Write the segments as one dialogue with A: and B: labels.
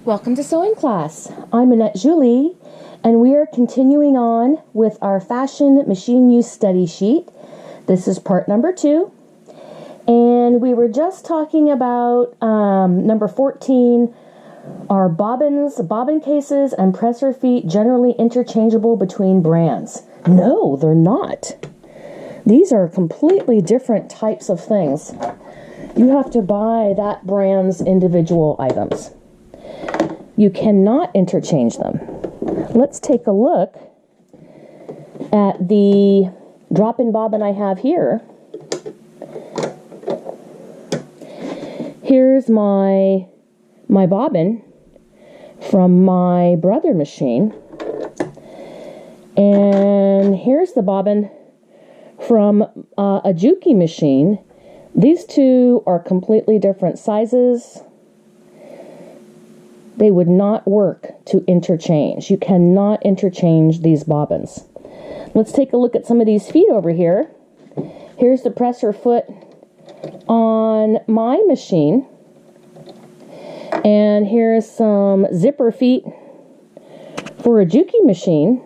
A: Welcome to sewing class. I'm Annette Julie, and we are continuing on with our fashion machine use study sheet. This is part number 2, and we were just talking about number 14, are bobbins, bobbin cases, and presser feet generally interchangeable between brands? No, they're not. These are completely different types of things. You have to buy that brand's individual items. You cannot interchange them. Let's take a look at the drop-in bobbin I have here. Here's my bobbin from my brother machine. And here's the bobbin from a Juki machine. These two are completely different sizes. They would not work to interchange. You cannot interchange these bobbins. Let's take a look at some of these feet over here. Here's the presser foot on my machine. And here's some zipper feet for a Juki machine.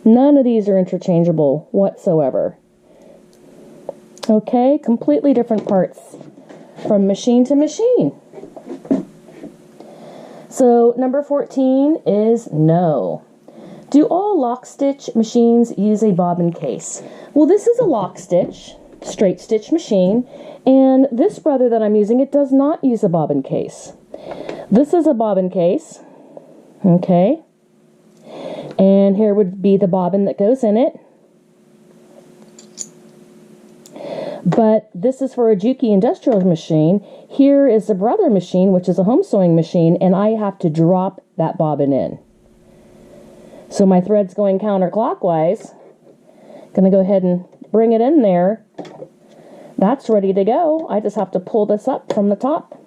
A: None of these are interchangeable whatsoever. Okay, completely different parts from machine to machine. So number 14 is no. Do all lock stitch machines use a bobbin case? Well, this is a lock stitch, straight stitch machine, and this brother that I'm using, it does not use a bobbin case. This is a bobbin case, okay, and here would be the bobbin that goes in it. But this is for a Juki industrial machine. Here is the brother machine, which is a home sewing machine, and I have to drop that bobbin in. So my thread's going counterclockwise. Gonna go ahead and bring it in there. That's ready to go. I just have to pull this up from the top.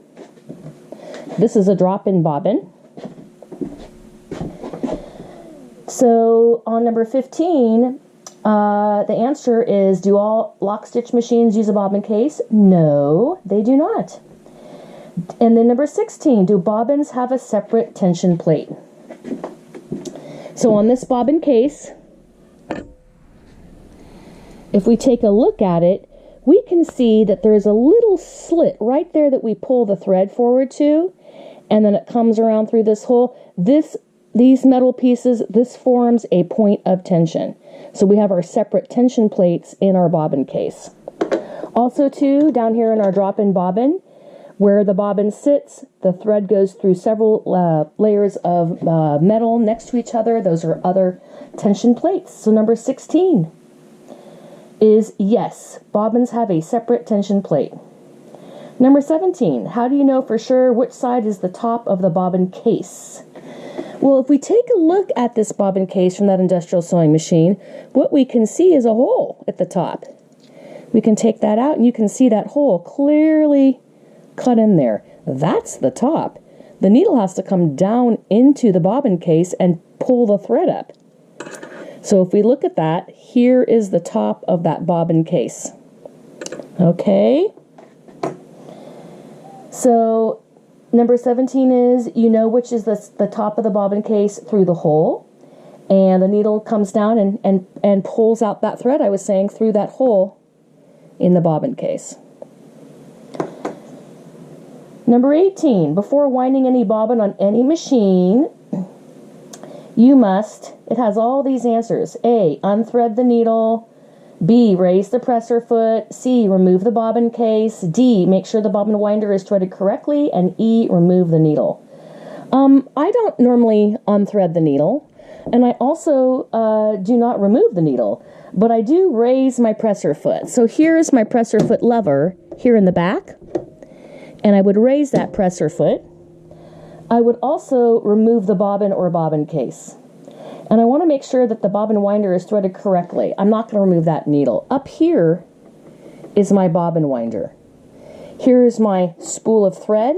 A: This is a drop-in bobbin. So on number 15, the answer is, do all lock stitch machines use a bobbin case? No, they do not. And then number 16, do bobbins have a separate tension plate? So on this bobbin case, if we take a look at it, we can see that there's a little slit right there that we pull the thread forward to, and then it comes around through this hole. These metal pieces, this forms a point of tension. So we have our separate tension plates in our bobbin case. Also too, down here in our drop-in bobbin, where the bobbin sits, the thread goes through several layers of metal next to each other. Those are other tension plates. So number 16 is yes, bobbins have a separate tension plate. Number 17, how do you know for sure which side is the top of the bobbin case? Well, if we take a look at this bobbin case from that industrial sewing machine, what we can see is a hole at the top. We can take that out and you can see that hole clearly cut in there. That's the top. The needle has to come down into the bobbin case and pull the thread up. So if we look at that, here is the top of that bobbin case. Okay? So number 17 is, you know which is the top of the bobbin case through the hole, and the needle comes down and pulls out that thread I was saying through that hole in the bobbin case. Number 18, before winding any bobbin on any machine, you must, it has all these answers. A, unthread the needle. B, raise the presser foot. C, remove the bobbin case. D, make sure the bobbin winder is threaded correctly. And E, remove the needle. I don't normally unthread the needle, and I also do not remove the needle, but I do raise my presser foot. So here's my presser foot lever here in the back, and I would raise that presser foot. I would also remove the bobbin or bobbin case. And I want to make sure that the bobbin winder is threaded correctly. I'm not going to remove that needle. Up here is my bobbin winder. Here's my spool of thread.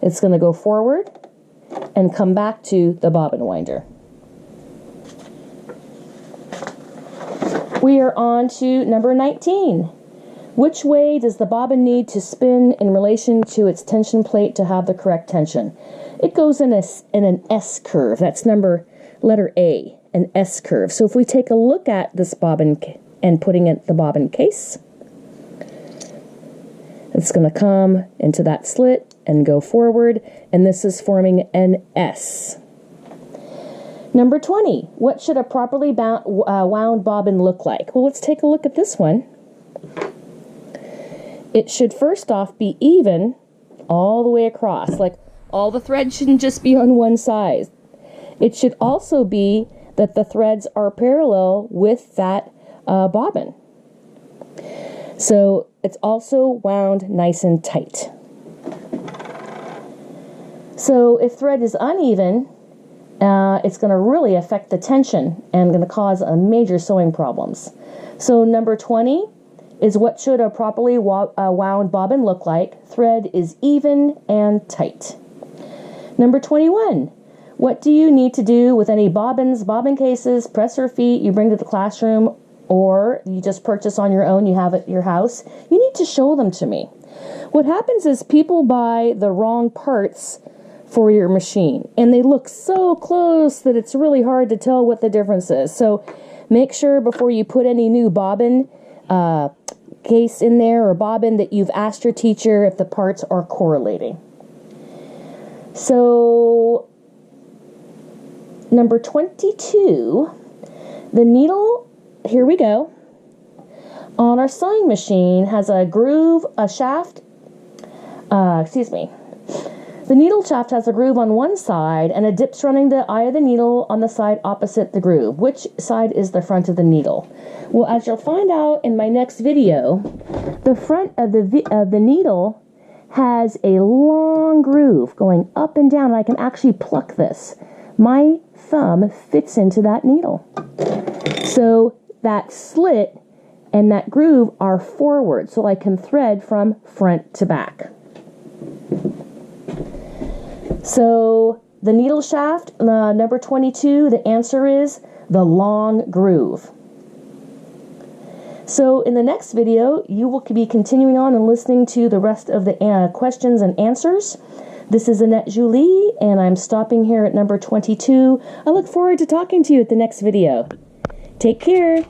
A: It's going to go forward and come back to the bobbin winder. We are on to number 19. Which way does the bobbin need to spin in relation to its tension plate to have the correct tension? It goes in an S curve. That's letter A, an S curve. So if we take a look at this bobbin and putting it in the bobbin case, it's going to come into that slit and go forward, and this is forming an S. Number 20, what should a properly wound bobbin look like? Well, let's take a look at this one. It should first off be even all the way across. Like, all the threads shouldn't just be on one side. It should also be that the threads are parallel with that bobbin. So it's also wound nice and tight. So if thread is uneven, it's going to really affect the tension and going to cause major sewing problems. So number 20 is what should a properly wound bobbin look like. Thread is even and tight. Number 21, what do you need to do with any bobbins, bobbin cases, presser feet you bring to the classroom or you just purchase on your own, you have at your house? You need to show them to me. What happens is people buy the wrong parts for your machine, and they look so close that it's really hard to tell what the difference is. So make sure before you put any new bobbin case in there or bobbin that you've asked your teacher if the parts are correlating. So number 22, the needle, here we go, on our sewing machine has a groove, a shaft, the needle shaft has a groove on one side and a dip surrounding the eye of the needle on the side opposite the groove. Which side is the front of the needle? Well, as you'll find out in my next video, the front of the needle has a long groove going up and down, and I can actually pluck this. My thumb fits into that needle. So that slit and that groove are forward, so I can thread from front to back. So the needle shaft, number 22, the answer is the long groove. So in the next video, you will be continuing on and listening to the rest of the questions and answers. This is Annette Julie, and I'm stopping here at number 22. I look forward to talking to you at the next video. Take care.